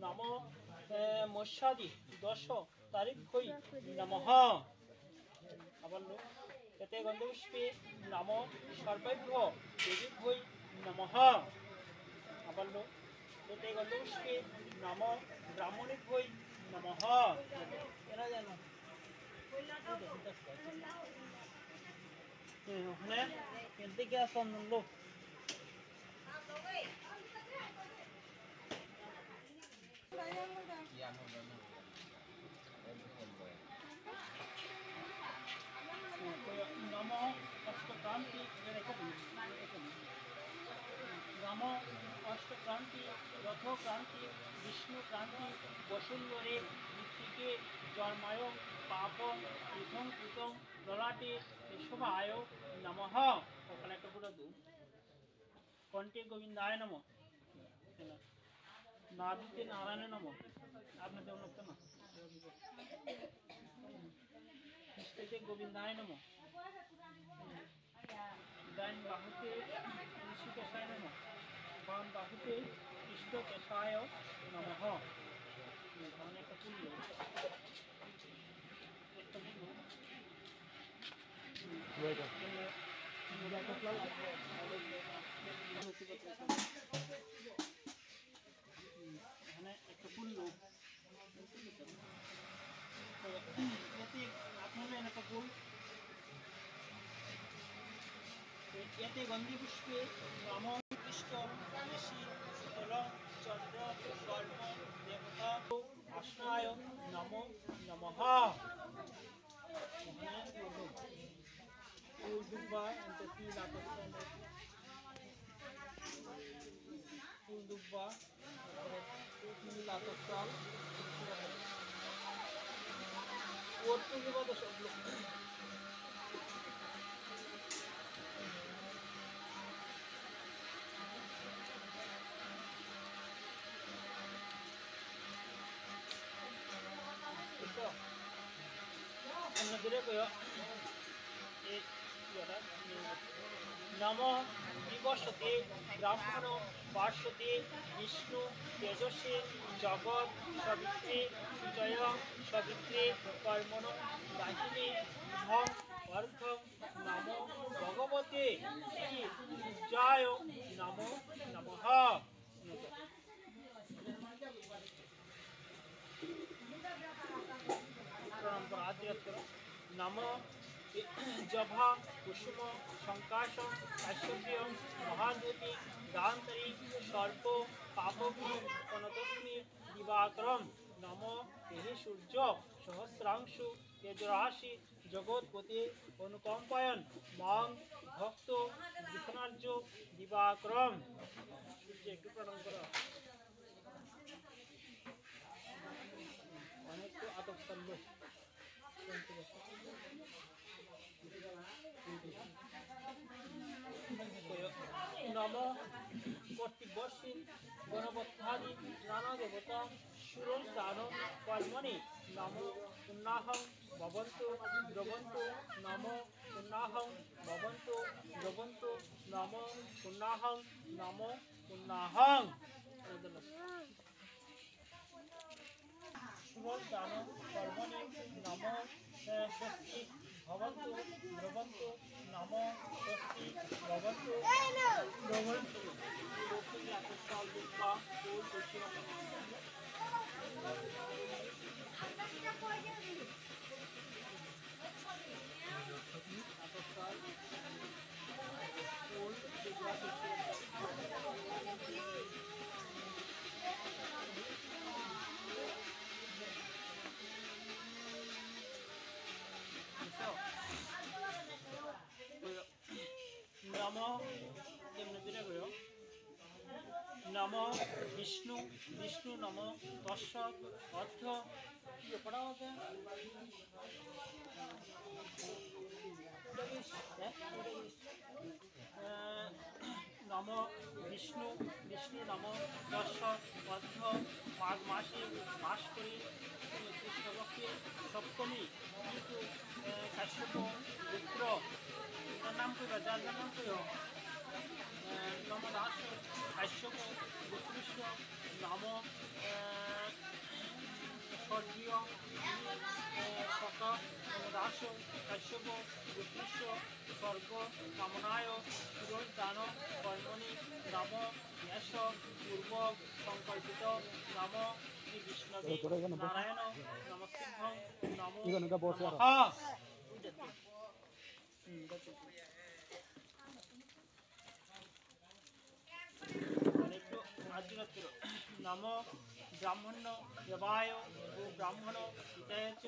নম মৎস্যাদি দশ তারিখ হই নমঃ আবার এতে গন্ধপুষ্পে নম সর্বৈভ্য দেবীভ্যৈ নমঃ আবার এতে গন্ধপুষ্পে নম ব্রাহ্মণেভ্যৈ নমঃ এরা জানো ওখানে এতে কি আসন লোক নম অষ্টক্রান্তি নম অষ্টক্রান্তি রথক্রান্তি বিষ্ণুক্রান্তি বসুন্ধরে ঋত্বিকে জন্মায় পাপং ইথং কৃতং ললাটে কেশবায় নমঃ ওখানে একটা পুরো দু কণ্ঠে গোবিন্দায় নম নাভিতে নারায়ণ নম আপনার যেমন লোকটা না নিষ্ঠেতে গোবিন্দায় নম ডাইন বাহুতে ঋষিকেশায় নম বাম বাহুতে কৃষ্ণকেশায় নমঃ মানে একটা পুণ্য একটা এখানে একটা পুণ্য আপনারা একটা ফুল এতে গন্ধি পুষ্পে নম কৃষ্ণ ঋষি শীতল চন্দ্র কর্ম দেবতা আশ্রয় নম নমঃ দুব্বা ফুল দুব্বা লাতকাল ওর তো সব লোক নম দিবসতে ব্রাহ্মণ বার্ষতে বিষ্ণু তেজসে জগৎ সবিত্রে সুজয় সবিত্রে কর্মণ দাহিনী ধম অর্ঘম নম ভগবতে শ্রী সূর্যায় নম নমঃ নম জভা কুসুম সংকাশম কাশ্যপ্রিয়ম মহাদূতি গান্তরী সর্প পাপভি কনতস্মি দিবাকরম নম দেহি সূর্য সহস্রাংশু তেজরাশি জগৎপতি অনুকম্পায়ন মাং ভক্ত বিঘ্নার্য দিবাকরম একটু প্রণাম করা অনেক আদব সাল্ল নম কর্তৃবর্ষী গণবত্থাদি নানা দেবতা সুরস্থান কর্মণি নম পুণ্যাহং ভবন্তু দ্রবন্তু নম পুণ্যাহং ভবন্তু দ্রবন্তু নম পুণ্যাহং নম পুণ্যাহং সুরস্থান কর্মণি নম স্বস্তি ভবন্তু দ্রবন্তু নম স্বস্তি ভবন্তু দ্রবন্তু দক্ষিণে আতস্কাল দুর্গা ফুল দক্ষিণ আতস্কাল ফুল নম নম বিষ্ণু বিষ্ণু নম তৎসৎ অর্থ পড়া হবে নম বিষ্ণু বিষ্ণু নম তৎসৎ অর্থ মাঘ মাসে মাস করি কৃষ্ণপক্ষে সপ্তমী কিন্তু কাশ্যপ পুত্র নাম কইবা যার নাম কইও নম দাস কাশ্যপ পুত্রস্য নম শক দাস কাশ্যপ জ্যোতিষ স্বর্গ কামনায় শিরোদান কর্মণি নম ব্যাস পূর্ব সংকল্পিত নম শ্রী বিষ্ণবে নারায়ণ নমস্তুভ্যং নমো নমঃ। একটু আর্জুনত্র নম ব্রাহ্মণ্য দেবায় ও ব্রাহ্মণ হিতায় চ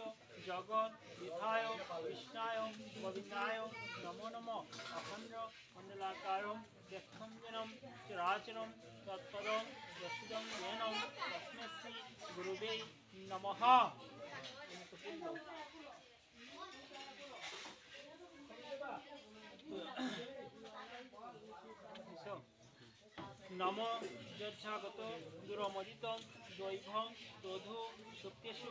জগৎ বিধায় কৃষ্ণায় গোবিন্দায় নমো নম অখণ্ড মণ্ডলাকারম ব্যক্ষঞ্জনম চরাচরম তৎপদম যশুদম জ্ঞানম তস্मै শ্রী গুরুবে নমঃ। নম যজ্ঞাগত দুরমদিত দৈভং দধু সত্যেষু